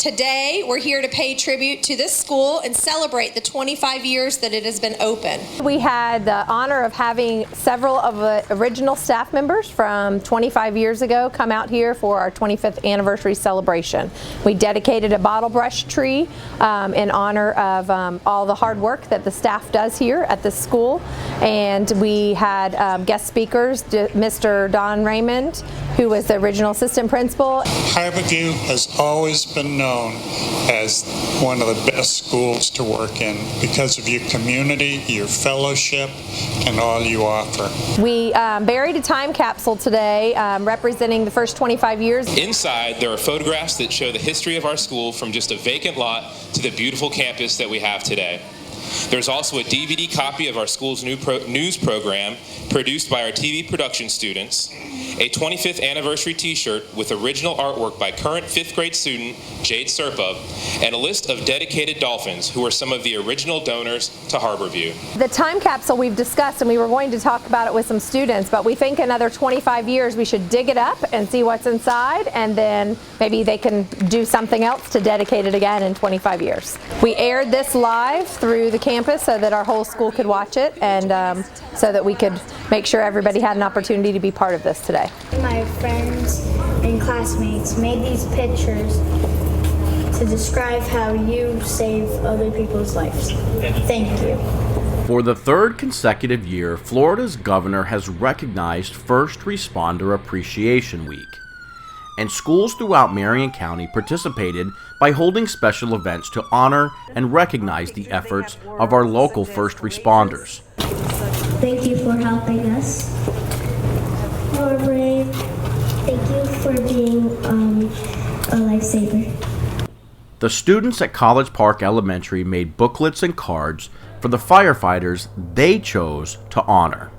Today, we're here to pay tribute to this school and celebrate the 25 years that it has been open. We had the honor of having several of the original staff members from 25 years ago come out here for our 25th anniversary celebration. We dedicated a bottle brush tree in honor of all the hard work that the staff does here at the school. And we had guest speakers, Mr. Don Raymond, who was the original assistant principal. Harborview has always been known as one of the best schools to work in because of your community, your fellowship, and all you offer. We buried a time capsule today representing the first 25 years. Inside, there are photographs that show the history of our school from just a vacant lot to the beautiful campus that we have today. There's also a DVD copy of our school's news program produced by our TV production students, a 25th anniversary t-shirt with original artwork by current 5th grade student Jade Serpa, and a list of dedicated dolphins who are some of the original donors to Harborview. The time capsule we've discussed, and we were going to talk about it with some students, but we think another 25 years we should dig it up and see what's inside, and then maybe they can do something else to dedicate it again in 25 years. We aired this live through the campus so that our whole school could watch it, and so that we could make sure everybody had an opportunity to be part of this today. My friends and classmates made these pictures to describe how you save other people's lives. Thank you. For the third consecutive year, Florida's governor has recognized First Responder Appreciation Week, and schools throughout Marion County participated by holding special events to honor and recognize the efforts of our local first responders. Thank you for helping us. You're brave. Thank you for being a lifesaver. The students at College Park Elementary made booklets and cards for the firefighters they chose to honor.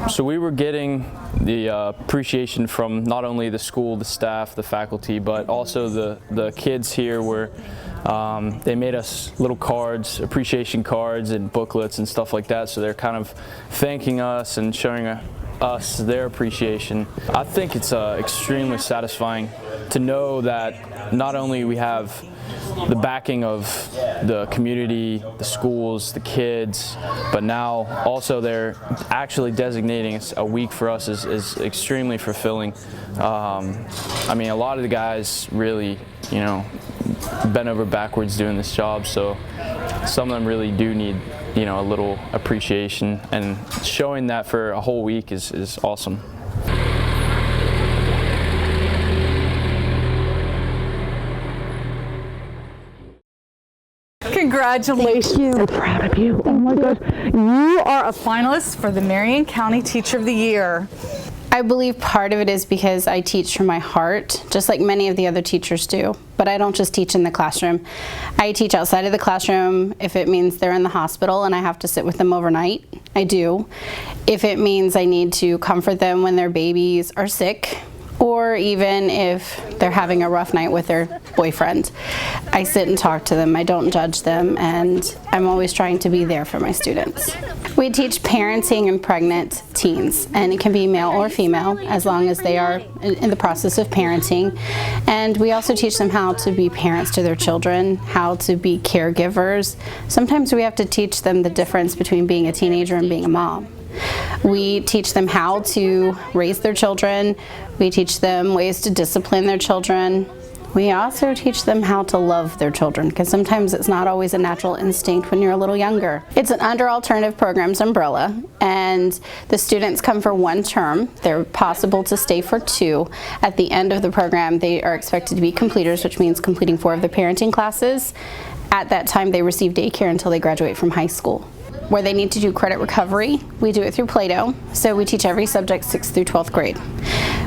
So we were getting the appreciation from not only the school, the staff, the faculty, but also the kids here were, they made us little cards, appreciation cards and booklets and stuff like that, so they're kind of thanking us and showing us their appreciation. I think it's extremely satisfying to know that not only we have the backing of the community, the schools, the kids, but now also they're actually designating a week for us is extremely fulfilling. I mean, a lot of the guys really, you know, bent over backwards doing this job, so some of them really do need, you know, a little appreciation, and showing that for a whole week is awesome. Congratulations. Thank you. I'm proud of you. Oh my gosh. You are a finalist for the Marion County Teacher of the Year. I believe part of it is because I teach from my heart, just like many of the other teachers do. But I don't just teach in the classroom. I teach outside of the classroom. If it means they're in the hospital and I have to sit with them overnight, I do. If it means I need to comfort them when their babies are sick, or even if they're having a rough night with their boyfriend, I sit and talk to them. I don't judge them, and I'm always trying to be there for my students. We teach parenting and pregnant teens, and it can be male or female as long as they are in the process of parenting. And we also teach them how to be parents to their children, how to be caregivers. Sometimes we have to teach them the difference between being a teenager and being a mom. We teach them how to raise their children. We teach them ways to discipline their children. We also teach them how to love their children, because sometimes it's not always a natural instinct when you're a little younger. It's an under alternative programs umbrella, and the students come for 1 term. They're possible to stay for 2. At the end of the program, they are expected to be completers, which means completing 4 of the parenting classes. At that time, they receive daycare until they graduate from high school. Where they need to do credit recovery, we do it through Play-Doh, so we teach every subject 6th through 12th grade.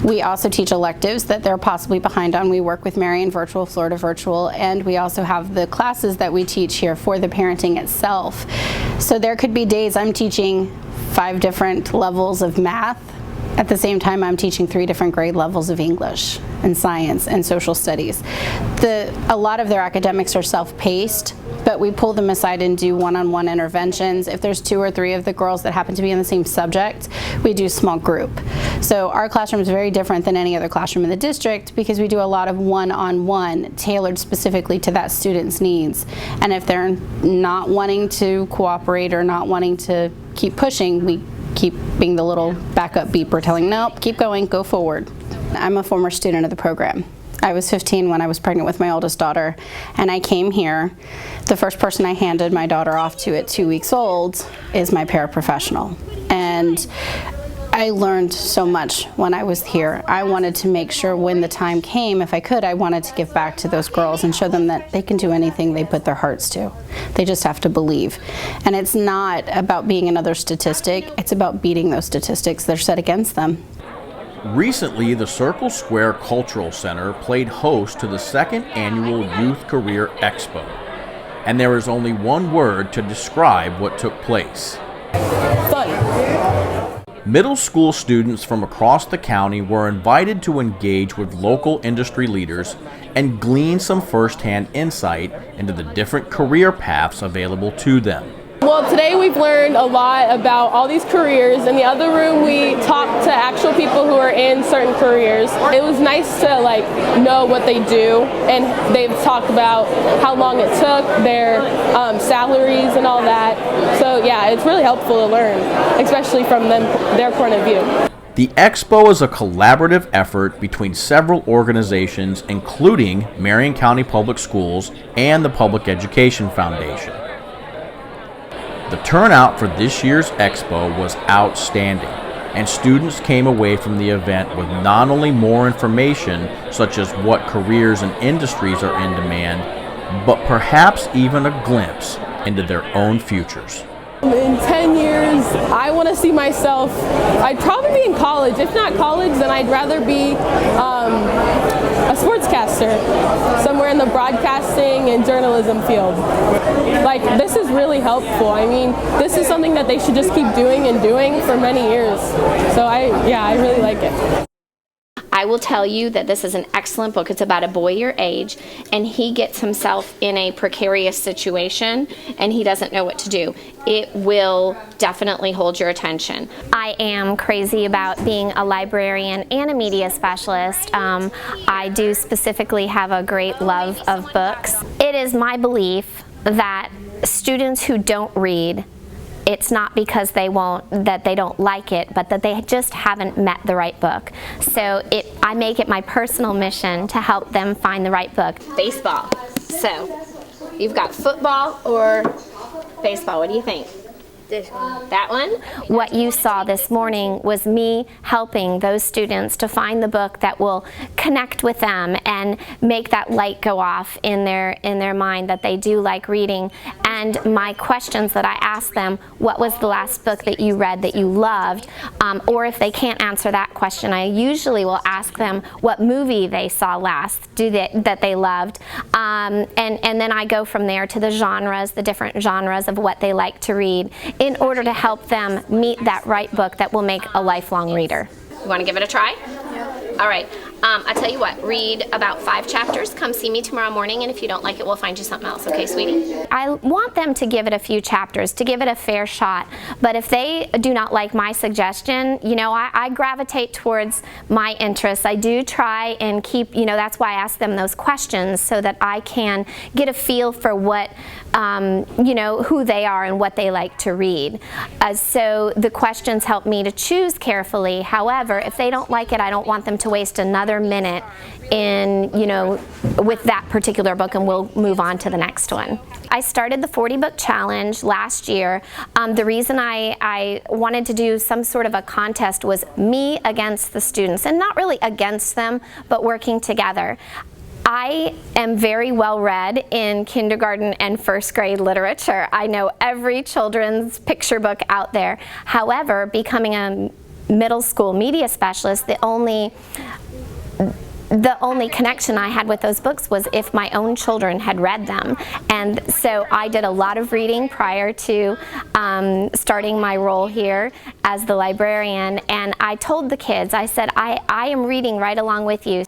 We also teach electives that they're possibly behind on. We work with Marion Virtual, Florida Virtual, and we also have the classes that we teach here for the parenting itself. So there could be days I'm teaching 5 different levels of math, At the same time, I'm teaching 3 different grade levels of English and science and social studies. A lot of their academics are self-paced, but we pull them aside and do one-on-one interventions. If there's 2 or 3 of the girls that happen to be in the same subject, we do small group. So our classroom is very different than any other classroom in the district because we do a lot of one-on-one tailored specifically to that student's needs. And if they're not wanting to cooperate or not wanting to keep pushing, we keep being the little backup beeper telling, nope, keep going, go forward. I'm a former student of the program. I was 15 when I was pregnant with my oldest daughter, and I came here. The first person I handed my daughter off to at 2 weeks old is my paraprofessional. And I learned so much when I was here. I wanted to make sure when the time came, if I could, I wanted to give back to those girls and show them that they can do anything they put their hearts to. They just have to believe. And it's not about being another statistic, it's about beating those statistics that are set against them. Recently, the Circle Square Cultural Center played host to the 2nd annual Youth Career Expo. And there is only one word to describe what took place. Fun. Middle school students from across the county were invited to engage with local industry leaders and glean some first-hand insight into the different career paths available to them. Well, today we've learned a lot about all these careers. In the other room, we talked to actual people who are in certain careers. It was nice to know what they do, and they've talked about how long it took, their salaries and all that. So yeah, it's really helpful to learn, especially from their point of view. The Expo is a collaborative effort between several organizations, including Marion County Public Schools and the Public Education Foundation. The turnout for this year's Expo was outstanding, and students came away from the event with not only more information, such as what careers and industries are in demand, but perhaps even a glimpse into their own futures. In 10 years, I want to see myself, I'd probably be in college. If not college, then I'd rather be a sportscaster, somewhere in the broadcasting and journalism field. This is really helpful. I mean, this is something that they should just keep doing and doing for many years. So I really like it. I will tell you that this is an excellent book. It's about a boy your age, and he gets himself in a precarious situation, and he doesn't know what to do. It will definitely hold your attention. I am crazy about being a librarian and a media specialist. I do specifically have a great love of books. It is my belief that students who don't read, it's not because that they don't like it, but that they just haven't met the right book. So I make it my personal mission to help them find the right book. Baseball. So, you've got football or baseball. What do you think? This one. That one? What you saw this morning was me helping those students to find the book that will connect with them and make that light go off in their mind that they do like reading. And my questions that I asked them, what was the last book that you read that you loved? Or if they can't answer that question, I usually will ask them what movie they saw last that they loved. And then I go from there to the genres, the different genres of what they like to read, in order to help them meet that right book that will make a lifelong reader. You want to give it a try? Yeah. All right. I tell you what, read about 5 chapters. Come see me tomorrow morning, and if you don't like it, we'll find you something else. Okay, sweetie? I want them to give it a few chapters, to give it a fair shot. But if they do not like my suggestion, I gravitate towards my interests. I do try and keep, that's why I ask them those questions so that I can get a feel for what, who they are and what they like to read. So the questions help me to choose carefully. However, if they don't like it, I don't want them to waste another minute in, with that particular book, and we'll move on to the next one. I started the 40-book challenge last year. The reason I wanted to do some sort of a contest was me against the students, and not really against them, but working together. I am very well read in kindergarten and first grade literature. I know every children's picture book out there. However, becoming a middle school media specialist, the only the only connection I had with those books was if my own children had read them. And so I did a lot of reading prior to starting my role here as the librarian, and I told the kids, I said, I am reading right along with you.